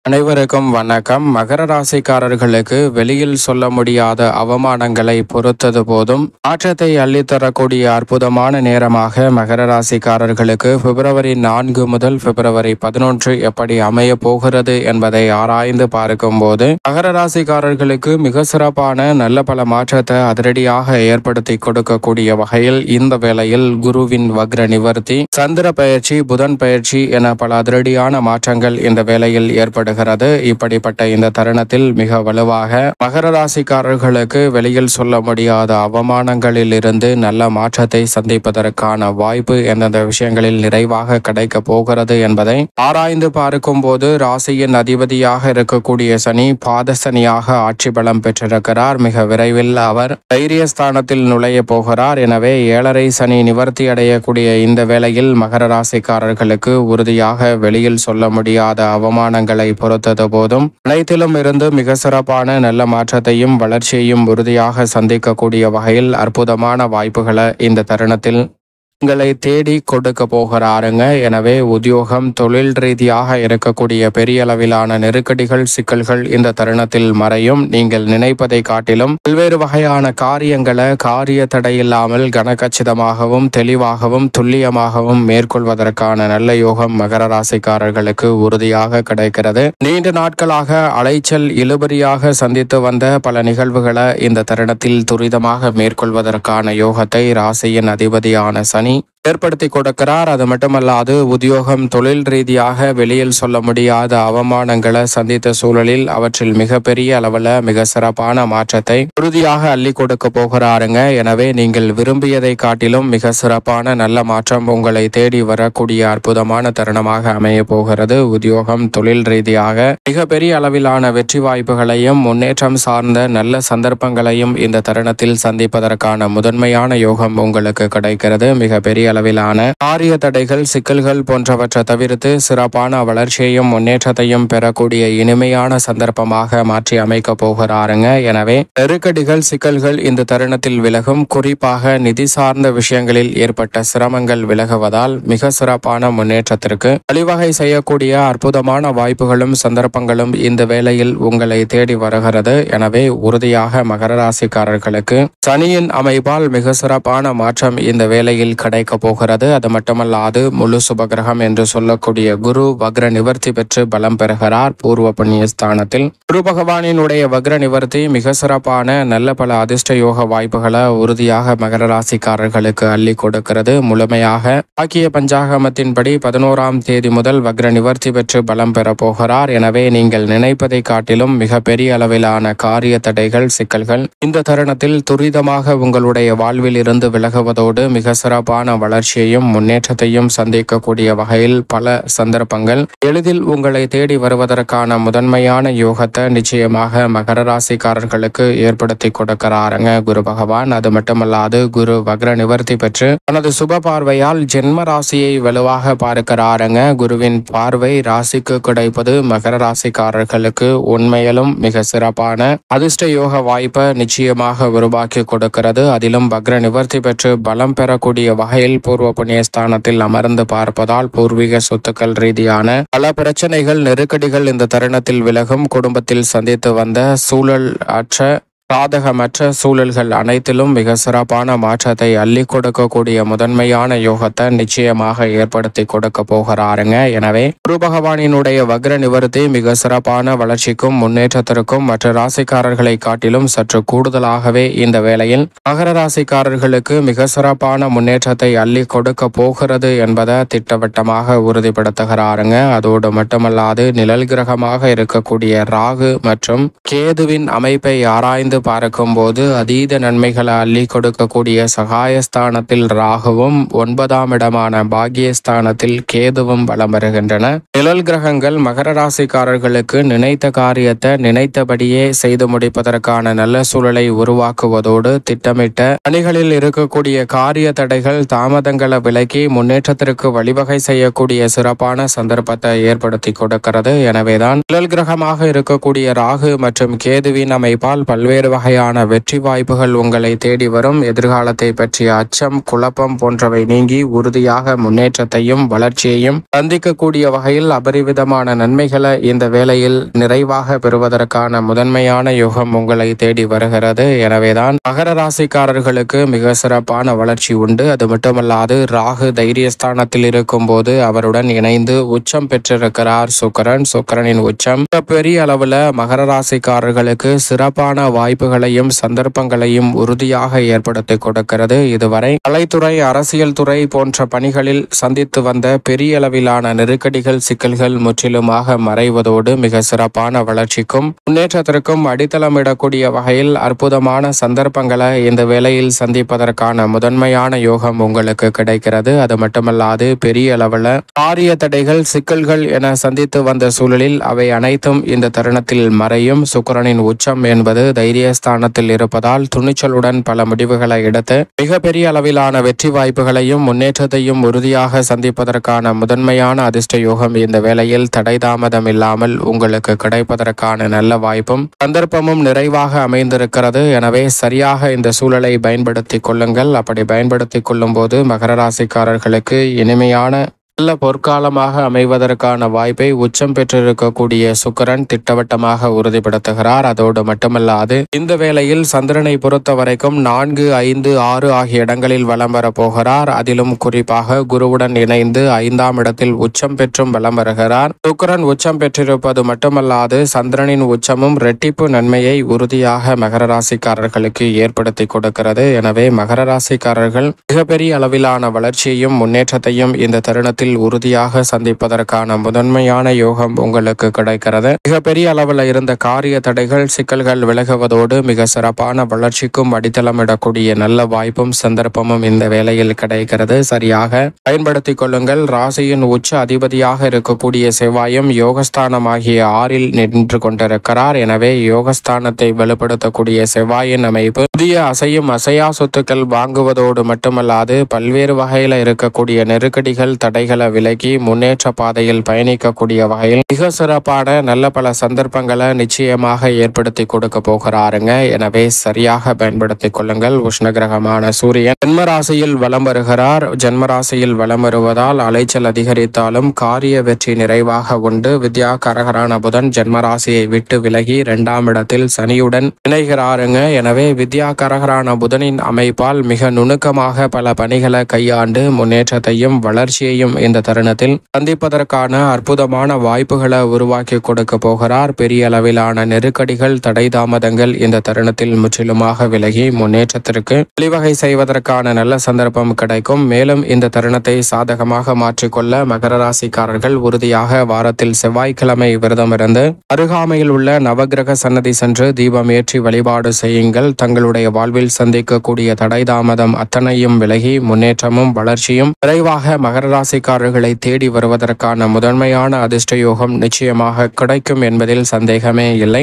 அனைவருக்கும் வணக்கம். மகர ராசிக்காரர்களுக்கு வெளியில் சொல்ல முடியாத அவமானங்களை பொறுத்தது போதும் மாற்றத்தை அள்ளித்தரக்கூடிய அற்புதமான நேரமாக மகர ராசிக்காரர்களுக்கு பிப்ரவரி 4 முதல் பிப்ரவரி 11 எப்படி அமைய போகிறது என்பதை ஆராய்ந்து பார்க்கும் போது மகர ராசிக்காரர்களுக்கு மிக சிறப்பான நல்ல பல மாற்றத்தை அதிரடியாக ஏற்படுத்தி கொடுக்கக்கூடிய வகையில் இந்த வேளையில் குருவின் வக்ர நிவர்த்தி, சந்திர பயிற்சி, புதன் பயிற்சி என பல அதிரடியான மாற்றங்கள் இந்த வேளையில் ஏற்படுகிறது. இப்படிப்பட்ட இந்த தருணத்தில் மிக வலுவாக மகர ராசிக்காரர்களுக்கு வெளியில் சொல்ல முடியாத அவமானங்களில் இருந்து நல்ல மாற்றத்தை சந்திப்பதற்கான வாய்ப்பு எந்தெந்த விஷயங்களில் நிறைவாக கிடைக்க போகிறது என்பதை ஆராய்ந்து பார்க்கும் போது ராசியின் அதிபதியாக இருக்கக்கூடிய சனி பாதசனியாக ஆட்சி பலம் பெற்றிருக்கிறார். மிக விரைவில் அவர் தைரியஸ்தானத்தில் நுழைய போகிறார். எனவே 7.5 சனி நிவர்த்தி அடையக்கூடிய இந்த வேளையில் மகர ராசிக்காரர்களுக்கு உறுதியாக வெளியில் சொல்ல முடியாத அவமானங்களை பொறுத்தது போதும் அனைத்திலும் இருந்து மிக சிறப்பான நல்ல மாற்றத்தையும் வளர்ச்சியையும் உறுதியாக சந்திக்கக்கூடிய வகையில் அற்புதமான வாய்ப்புகளை இந்த தருணத்தில் உங்களை தேடி கொடுக்க போகிறாருங்க. எனவே உத்தியோகம், தொழில் ரீதியாக இருக்கக்கூடிய பெரிய அளவிலான நெருக்கடிகள், சிக்கல்கள் இந்த தருணத்தில் மறையும். நீங்கள் நினைப்பதை காட்டிலும் பல்வேறு வகையான காரியங்களை காரிய தடையில்லாமல் கனகச்சிதமாகவும் தெளிவாகவும் துல்லியமாகவும் மேற்கொள்வதற்கான நல்ல யோகம் மகர ராசிக்காரர்களுக்கு உறுதியாக கிடைக்கிறது. நீண்ட நாட்களாக அலைச்சல் இழுபறியாக சந்தித்து வந்த பல நிகழ்வுகளை இந்த தருணத்தில் துரிதமாக மேற்கொள்வதற்கான யோகத்தை ராசியின் அதிபதியான சனி ஏற்படுத்தி கொடுக்கிறார். அது மட்டுமல்லாது உத்தியோகம், தொழில் ரீதியாக வெளியில் சொல்ல முடியாத அவமானங்களை சந்தித்த சூழலில் அவற்றில் மிகப்பெரிய அளவில் மிக சிறப்பான மாற்றத்தை உறுதியாக அள்ளி கொடுக்க போகிறாருங்க. எனவே நீங்கள் விரும்பியதை காட்டிலும் மிக சிறப்பான நல்ல மாற்றம் உங்களை தேடி வரக்கூடிய அற்புதமான தருணமாக அமைய போகிறது. உத்தியோகம், தொழில் ரீதியாக மிகப்பெரிய அளவிலான வெற்றி வாய்ப்புகளையும் முன்னேற்றம் சார்ந்த நல்ல சந்தர்ப்பங்களையும் இந்த தருணத்தில் சந்திப்பதற்கான முதன்மையான யோகம் உங்களுக்கு கிடைக்கிறது. மிக பெரிய அளவிலான காரிய தடைகள், சிக்கல்கள் போன்றவற்றை தவிர்த்து சிறப்பான வளர்ச்சியையும் முன்னேற்றத்தையும் பெறக்கூடிய இனிமையான சந்தர்ப்பமாக மாற்றி அமைக்க போகிறாருங்க. எனவே நெருக்கடிகள், சிக்கல்கள் இந்த தருணத்தில் விலகும். குறிப்பாக நிதி சார்ந்த விஷயங்களில் ஏற்பட்ட சிரமங்கள் விலகுவதால் மிக சிறப்பான முன்னேற்றத்திற்கு வழிவகை செய்யக்கூடிய அற்புதமான வாய்ப்புகளும் சந்தர்ப்பங்களும் இந்த வேளையில் உங்களை தேடி வருகிறது. எனவே உறுதியாக மகர ராசிக்காரர்களுக்கு சனியின் அமைப்பால் மிக சிறப்பான மாற்றம் இந்த வேளையில் கிடைக்க போகிறது. அது மட்டுமல்லாது முழு சுபகிரகம் என்று சொல்லக்கூடிய குரு வக்ர நிவர்த்தி பெற்று பலம் பெறுகிறார் பூர்வ புண்ணிய ஸ்தானத்தில். குரு பகவானினுடைய வக்ர நிவர்த்தி மிக சிறப்பான நல்ல பல அதிர்ஷ்ட யோக வாய்ப்புகளை உறுதியாக மகர ராசிக்காரர்களுக்கு அள்ளி கொடுக்கிறது. முழுமையாக ஆக்கிய பஞ்சாகமத்தின்படி 11ஆம் தேதி முதல் வக்ர நிவர்த்தி பெற்று பலம் பெற போகிறார். எனவே நீங்கள் நினைப்பதை காட்டிலும் மிக பெரிய அளவிலான காரிய தடைகள், சிக்கல்கள் இந்த தருணத்தில் துரிதமாக உங்களுடைய வாழ்வில் இருந்து விலகுவதோடு மிக சிறப்பான வளர்ச்சியையும் முன்னேற்றத்தையும் சந்திக்கக்கூடிய வகையில் பல சந்தர்ப்பங்கள் எளிதில் உங்களை தேடி வருவதற்கான முதன்மையான யோகத்தை நிச்சயமாக மகர ராசிக்காரர்களுக்கு ஏற்படுத்தி கொடுக்கிறாருங்க குரு பகவான். அது மட்டுமல்லாது குரு வக்ர நிவர்த்தி பெற்று தனது சுப பார்வையால் ஜென்ம ராசியை வலுவாக பார்க்கிறாருங்க. குருவின் பார்வை ராசிக்கு கிடைப்பது மகர ராசிக்காரர்களுக்கு உண்மையிலும் மிக சிறப்பான அதிர்ஷ்ட யோக வாய்ப்பை நிச்சயமாக உருவாக்கி கொடுக்கிறது. அதிலும் வக்ர நிவர்த்தி பெற்று பலம் பெறக்கூடிய வகையில் பூர்வ புண்ணிய ஸ்தானத்தில் அமர்ந்து பார்ப்பதால் பூர்வீக சொத்துக்கள் ரீதியான பல பிரச்சனைகள், நெருக்கடிகள் இந்த தருணத்தில் விலகும். குடும்பத்தில் சந்தித்து வந்த சூழல் சாதகமற்ற சூழல்கள் அனைத்திலும் மிக சிறப்பான மாற்றத்தை அள்ளி கொடுக்கக்கூடிய முதன்மையான யோகத்தை நிச்சயமாக ஏற்படுத்தி கொடுக்க போகிறாருங்க. எனவே குரு பகவானினுடைய வக்ர நிவர்த்தி மிக சிறப்பான வளர்ச்சிக்கும் முன்னேற்றத்திற்கும் மற்ற ராசிக்காரர்களை காட்டிலும் சற்று கூடுதலாகவே இந்த வேளையில் மகர ராசிக்காரர்களுக்கு மிக சிறப்பான முன்னேற்றத்தை அள்ளி கொடுக்க போகிறது என்பதை திட்டவட்டமாக உறுதிப்படுத்துகிறாருங்க. அதோடு மட்டுமல்லாது நிழல் கிரகமாக இருக்கக்கூடிய ராகு மற்றும் கேதுவின் அமைப்பை ஆராய்ந்து பார்க்கும் போது அதீத நன்மைகளை அள்ளி கொடுக்கக்கூடிய சகாயஸ்தானத்தில் ராகுவும் 9ஆம் இடமான பாகியஸ்தானத்தில் கேதுவும் பலம் வருகின்றன. நிழல் கிரகங்கள் மகர ராசிக்காரர்களுக்கு நினைத்த காரியத்தை நினைத்தபடியே செய்து முடிப்பதற்கான நல்ல சூழலை உருவாக்குவதோடு திட்டமிட்ட பணிகளில் இருக்கக்கூடிய காரிய தடைகள், தாமதங்களை விலக்கி முன்னேற்றத்திற்கு வழிவகை செய்யக்கூடிய சிறப்பான சந்தர்ப்பத்தை ஏற்படுத்தி கொடுக்கிறது. எனவேதான் நிழல் கிரகமாக இருக்கக்கூடிய ராகு மற்றும் கேதுவின் அமைப்பால் பல்வேறு வகையான வெற்றி வாய்ப்புகள் உங்களை தேடி வரும். எதிர்காலத்தை பற்றிய அச்சம், குழப்பம் போன்றவை நீங்கி உறுதியாக முன்னேற்றத்தையும் வளர்ச்சியையும் சந்திக்கக்கூடிய வகையில் அபரிவிதமான நன்மைகளை இந்த வேளையில் நிறைவாக பெறுவதற்கான முதன்மையான யுகம் உங்களை தேடி வருகிறது. எனவேதான் மகர ராசிக்காரர்களுக்கு மிக சிறப்பான வளர்ச்சி உண்டு. அது மட்டுமல்லாது ராகு தைரியஸ்தானத்தில் இருக்கும் போது அவருடன் இணைந்து உச்சம் பெற்றிருக்கிறார் சுக்கிரனின் உச்சம் பெரிய அளவுல மகர ராசிக்காரர்களுக்கு சிறப்பான வாய்ப்புகளையும் சந்தர்ப்பங்களையும் உறுதியாக ஏற்படுத்தி கொடுக்கிறது. இதுவரை கலைத்துறை, அரசியல் துறை போன்ற பணிகளில் சந்தித்து வந்த பெரிய அளவிலான நெருக்கடிகள், சிக்கல்கள் முற்றிலுமாக மறைவதோடு மிக சிறப்பான வளர்ச்சிக்கும் முன்னேற்றத்திற்கும் அடித்தளமிடக்கூடிய வகையில் அற்புதமான சந்தர்ப்பங்களை இந்த வேளையில் சந்திப்பதற்கான முதன்மையான யோகம் உங்களுக்கு கிடைக்கிறது. அது மட்டுமல்லாது பெரிய அளவுல காரிய தடைகள், சிக்கல்கள் என சந்தித்து வந்த சூழலில் அவை அனைத்தும் இந்த தருணத்தில் மறையும். சுக்கிரனின் உச்சம் என்பது தைரியஸ்தானத்தில் இருப்பதால் துணிச்சலுடன் பல முடிவுகளை எடுத்து மிகப்பெரிய அளவிலான வெற்றி வாய்ப்புகளையும் முன்னேற்றத்தையும் உறுதியாக சந்திப்பதற்கான முதன்மையான அதிர்ஷ்ட யோகம் இந்த வேளையில் தடை தாமதம் இல்லாமல் உங்களுக்கு கிடைப்பதற்கான நல்ல வாய்ப்பும் சந்தர்ப்பமும் நிறைவாக அமைந்திருக்கிறது. எனவே சரியாக இந்த சூழலை பயன்படுத்திக் கொள்ளுங்கள். அப்படி பயன்படுத்திக் கொள்ளும் போது மகர ராசிக்காரர்களுக்கு இனிமையான நல்ல பொற்காலமாக அமைவதற்கான வாய்ப்பை உச்சம் பெற்றிருக்கக்கூடிய சுக்கிரன் திட்டவட்டமாக உறுதிப்படுத்துகிறார். அதோடு மட்டுமல்லாது இந்த வேளையில் சந்திரனை பொறுத்த வரைக்கும் 4, 5, 6 ஆகிய இடங்களில் வலம் வர போகிறார். அதிலும் குறிப்பாக குருவுடன் இணைந்து 5ஆம் இடத்தில் உச்சம் பெற்றும் வலம் வருகிறார். சுக்கிரன் உச்சம் பெற்றிருப்பது மட்டுமல்லாது சந்திரனின் உச்சமும் இரட்டிப்பு நன்மையை உறுதியாக மகர ராசிக்காரர்களுக்கு ஏற்படுத்தி கொடுக்கிறது. எனவே மகர ராசிக்காரர்கள் மிகப்பெரிய அளவிலான வளர்ச்சியையும் முன்னேற்றத்தையும் இந்த தருணத்தில் உறுதியாக சந்திப்பதற்கான முதன்மையான யோகம் உங்களுக்கு கிடைக்கிறது. மிகப்பெரிய அளவில் இருந்த காரிய தடைகள், சிக்கல்கள் விலகுவதோடு மிக சிறப்பான வளர்ச்சிக்கும் அடித்தளமிடக்கூடிய நல்ல வாய்ப்பும் சந்தர்ப்பமும் இந்த வேளையில் கிடைக்கிறது. சரியாக பயன்படுத்திக் கொள்ளுங்கள். ராசியின் உச்ச அதிபதியாக இருக்கக்கூடிய செவ்வாயும் யோகஸ்தானமாகிய 6இல் நின்று கொண்டிருக்கிறார். எனவே யோகஸ்தானத்தை வலுப்படுத்தக்கூடிய செவ்வாயின் அமைப்பு புதிய அசையும் அசையா சொத்துக்கள் வாங்குவதோடு மட்டுமல்லாது பல்வேறு வகையில் இருக்கக்கூடிய நெருக்கடிகள், தடைகள் விலகி முன்னேற்ற பாதையில் பயணிக்கக்கூடிய வகையில் மிக சிறப்பான நல்ல பல சந்தர்ப்பங்களை நிச்சயமாக ஏற்படுத்தி கொடுக்க போகிறாருங்க. எனவே சரியாக பயன்படுத்திக் கொள்ளுங்கள். உஷ்ணகிரகமான சூரியன் ஜென்மராசியில் வலம் வருகிறார். ஜென்மராசியில் வலம் வருவதால் அலைச்சல் அதிகரித்தாலும் காரிய வெற்றி நிறைவாக உண்டு. வித்யாகாரகரான புதன் ஜென்மராசியை விட்டு விலகி 2ஆம் இடத்தில் சனியுடன் இணைகிறாருங்க. எனவே வித்யாகாரகரான புதனின் அமைப்பால் மிக நுணுக்கமாக பல பணிகளை கையாண்டு முன்னேற்றத்தையும் வளர்ச்சியையும் இந்த தருணத்தில் சந்திப்பதற்கான அற்புதமான வாய்ப்புகளை உருவாக்கி கொடுக்க போகிறார். பெரிய அளவிலான நெருக்கடிகள், தடை தாமதங்கள் இந்த தருணத்தில் முற்றிலுமாக விலகி முன்னேற்றத்திற்கு வழிவகை செய்வதற்கான நல்ல சந்தர்ப்பம் கிடைக்கும். மேலும் இந்த தருணத்தை சாதகமாக மாற்றிக்கொள்ள மகர ராசிக்காரர்கள் உறுதியாக வாரத்தில் செவ்வாய்க்கிழமை விரதமிருந்து அருகாமையில் உள்ள நவகிரக சன்னதி சென்று தீபம் ஏற்றி வழிபாடு செய்யுங்கள். தங்களுடைய வாழ்வில் சந்திக்கக்கூடிய தடை தாமதம் அத்தனையும் விலகி முன்னேற்றமும் வளர்ச்சியும் விரைவாக மகர ராசிக்காரர்களை தேடி வருவதற்கான முதன்மையான அதிர்ஷ்ட யோகம் நிச்சயமாக கிடைக்கும் என்பதில் சந்தேகமே இல்லை.